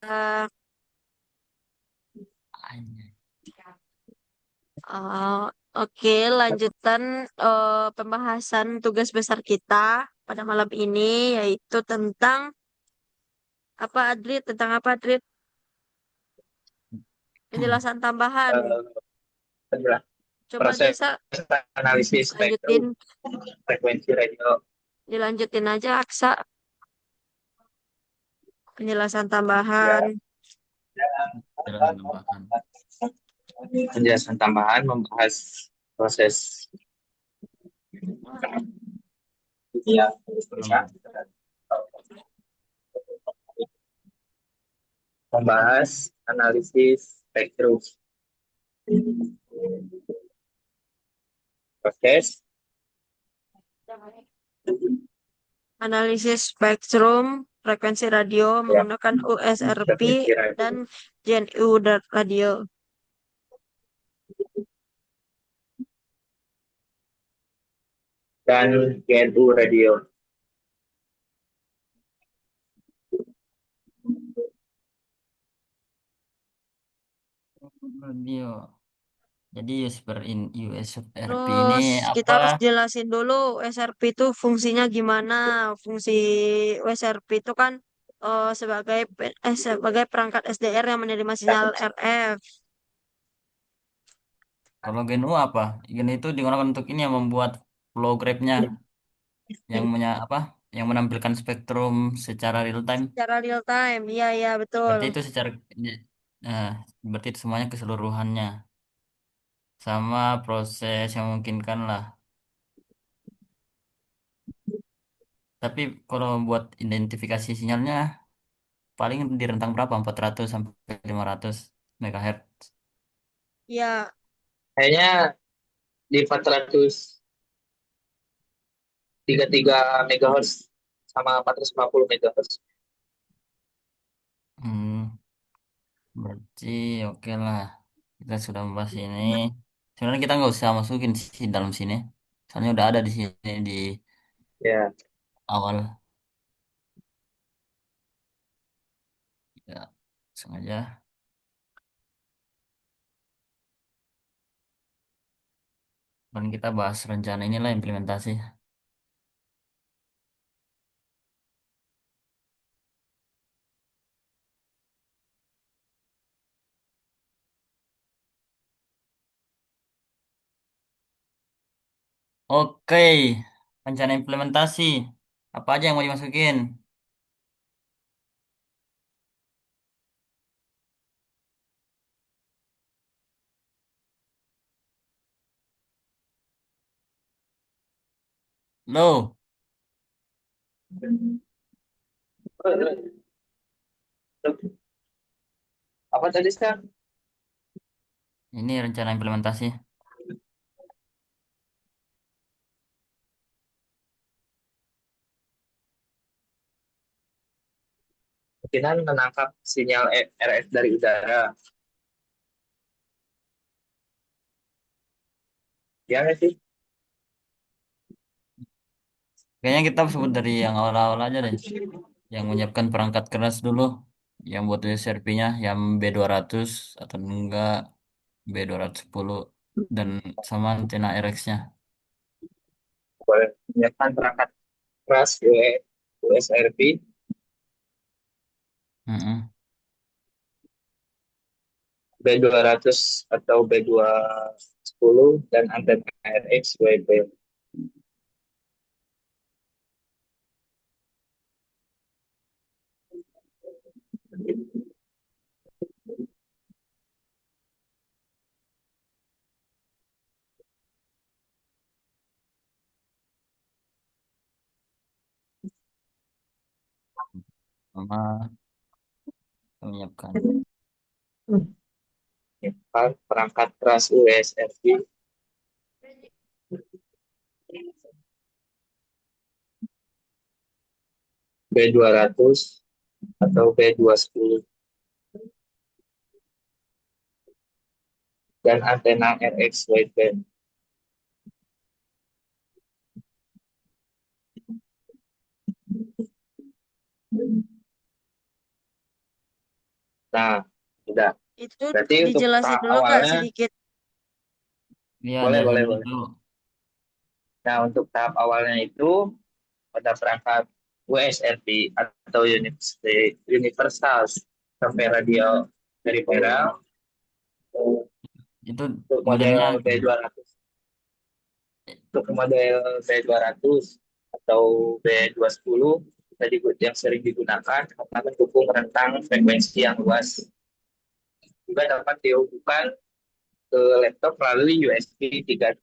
Eh, Anjay. eh, oke, lanjutan pembahasan tugas besar kita pada malam ini yaitu tentang apa Adrit? Tentang apa Adrit? Penjelasan tambahan. Adalah Coba proses bisa analisis spektrum lanjutin, frekuensi radio. dilanjutin aja Aksa penjelasan Ya, tambahan. Jelasan tambahan. Penjelasan tambahan membahas proses ya, membahas analisis spektrum proses Analisis spektrum frekuensi radio ya, menggunakan USRP frekuensi radio dan GNU radio. dan GNU radio. Radio. Jadi USRP ini Terus kita apa? harus jelasin dulu USRP itu fungsinya gimana. Fungsi USRP itu kan sebagai perangkat SDR yang menerima sinyal RF. Kalau GNU apa? GNU itu digunakan untuk ini yang membuat flow graph-nya yang apa? Yang menampilkan spektrum secara real time. Secara real time, iya iya betul. Berarti itu secara nah, berarti itu semuanya keseluruhannya sama proses yang memungkinkan lah. Tapi kalau buat identifikasi sinyalnya paling di rentang berapa? 400 sampai 500 MHz. Iya, Kayaknya di 433 MHz sama 450 MHz. Hmm, berarti oke lah. Kita sudah membahas ini. Sebenarnya kita nggak usah masukin sih dalam sini. Soalnya udah ada di sini di ya, awal. Ya, sengaja. Dan kita bahas rencana inilah implementasi. Oke, rencana implementasi. Apa aja yang mau dimasukin? Lo, apa tadi Stan? Ini rencana implementasi. Kemungkinan menangkap sinyal RF dari udara. Ya nggak sih? Kayaknya kita sebut dari yang awal-awal aja deh. Yang menyiapkan perangkat keras dulu. Yang buat USRP-nya yang B200 atau enggak B210 dan sama antena RX-nya. Boleh menyiapkan perangkat keras USRP Mm-mm. B200 atau B210 dan antena RX WB. Sama menyiapkan perangkat keras USRP B200 atau B210 dan antena RX wideband. Nah, sudah. Itu Berarti untuk dijelasin tahap dulu nggak awalnya, sedikit? Iya, boleh, jelasin boleh, dulu boleh. tuh. Nah, untuk tahap awalnya itu pada perangkat USRP atau Universal Sampai Radio Peripheral Itu untuk modelnya model gimana? B200. Untuk model B200 atau B210 yang sering digunakan karena mendukung rentang frekuensi yang luas. Juga dapat dihubungkan ke laptop melalui USB 3.0.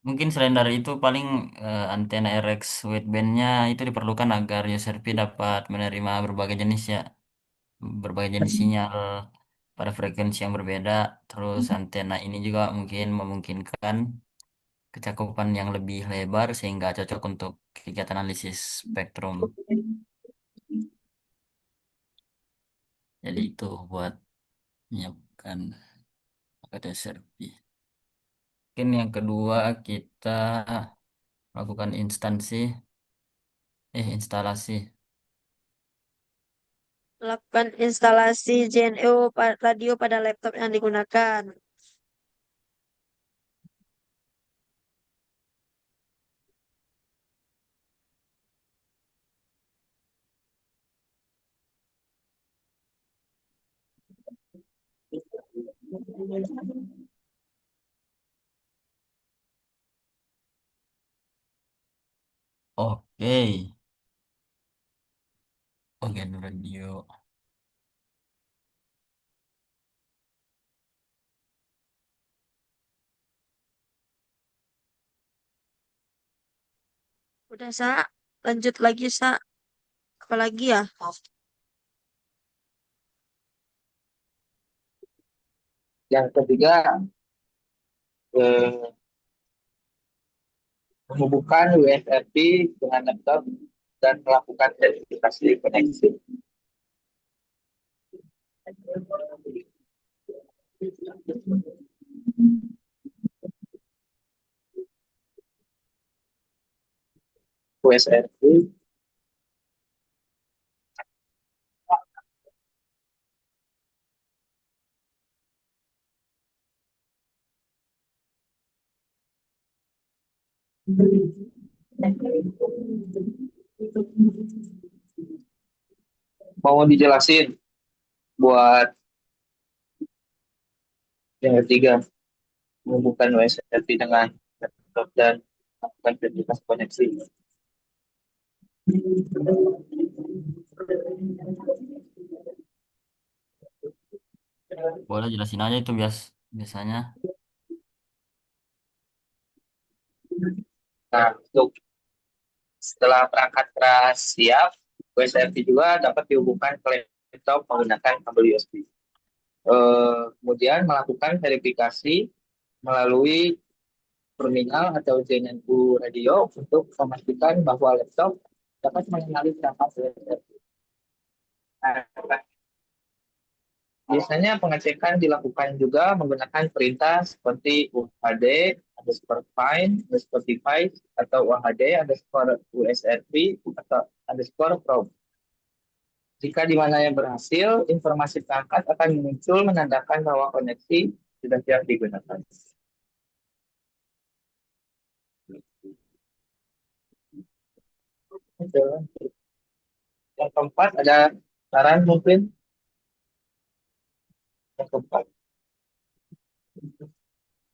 Mungkin selain dari itu paling antena RX widebandnya itu diperlukan agar USB dapat menerima berbagai jenis sinyal pada frekuensi yang berbeda. Terus antena ini juga mungkin memungkinkan kecakupan yang lebih lebar sehingga cocok untuk kegiatan analisis spektrum. Jadi itu buat menyiapkan paket SRP. Mungkin yang kedua kita lakukan instalasi. Lakukan instalasi JNE radio pada laptop yang digunakan. Oke, oke radio. Udah, Sa. Lanjut lagi, Sa. Apalagi ya? Yang ketiga, eh, menghubungkan USB dengan laptop dan melakukan verifikasi koneksi. USB mau dijelasin buat yang ketiga, menghubungkan USB dengan laptop dan melakukan verifikasi koneksi. Boleh jelasin aja itu biasanya. Nah, untuk setelah perangkat keras siap, USB juga dapat dihubungkan ke laptop menggunakan kabel USB. Kemudian melakukan verifikasi melalui terminal atau JNU radio untuk memastikan bahwa laptop dapat mengenali perangkat USB. Biasanya pengecekan dilakukan juga menggunakan perintah seperti UHD underscore find underscore device atau UHD underscore USRP atau underscore probe. Jika di mana yang berhasil, informasi perangkat akan muncul menandakan bahwa koneksi sudah siap digunakan. Yang keempat ada saran mungkin yang keempat.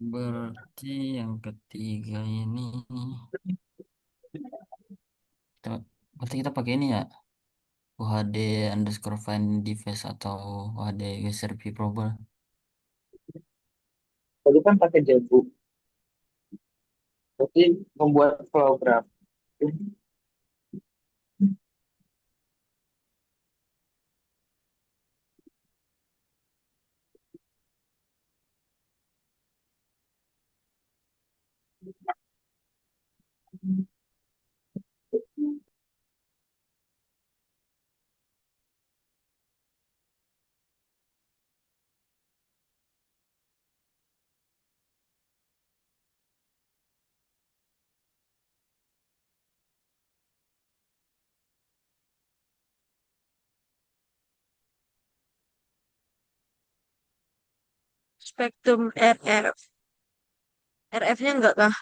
Berarti yang ketiga ini kita, berarti kita pakai ini ya, UHD underscore find device atau UHD USRP prober. Tadi kan pakai JBook, jadi membuat program. Spektrum RF. RF-nya enggak kah?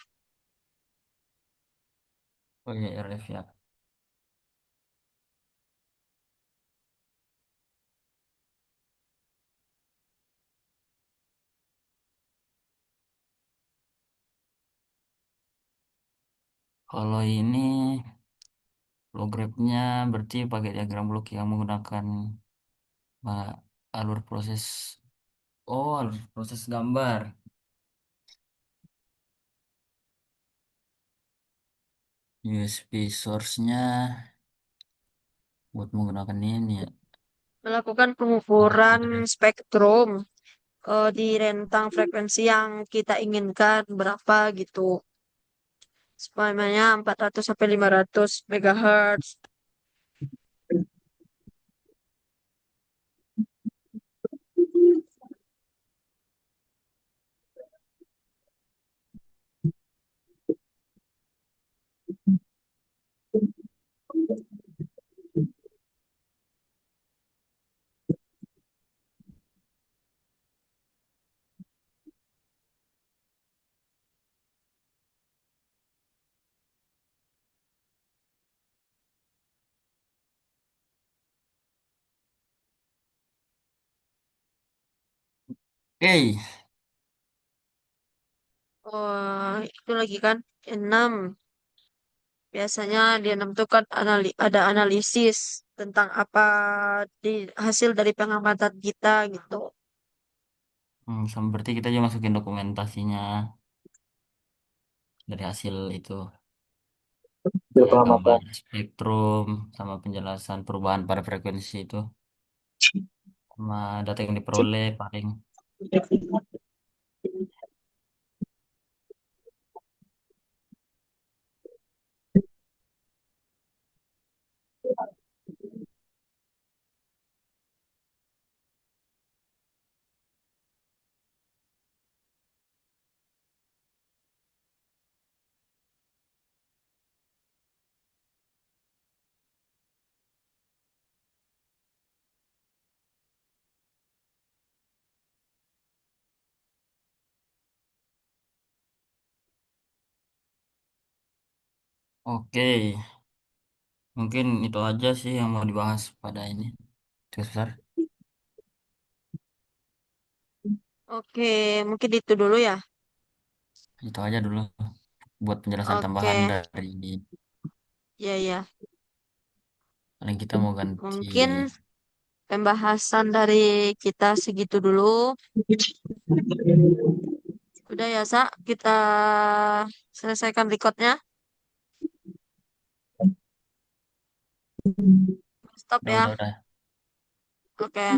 Oh iya RF ya. Kalau ini flow graph-nya berarti pakai diagram blok yang menggunakan uh, alur proses. Oh, alur proses gambar. USB source-nya buat menggunakan ini ya. Melakukan Alur pengukuran graph. spektrum di rentang frekuensi yang kita inginkan berapa gitu. Semuanya 400 sampai 500 MHz. Oke, Oh, itu lagi kan 6. Biasanya di 6 itu kan ada analisis tentang apa di hasil dari pengamatan kita gitu. sama berarti kita juga masukin dokumentasinya dari hasil itu. Kayak gambar Pengamatan. spektrum sama penjelasan perubahan pada frekuensi itu. Sama data yang diperoleh paling. Oke, mungkin itu aja sih yang mau dibahas pada ini. Tugas besar. Oke, mungkin itu dulu ya. Itu aja dulu buat penjelasan tambahan Oke, dari ya ya. paling kita mau ganti. Mungkin pembahasan dari kita segitu dulu. Udah ya, Sa. Kita selesaikan recordnya. Stop Udah, ya. udah. Oke.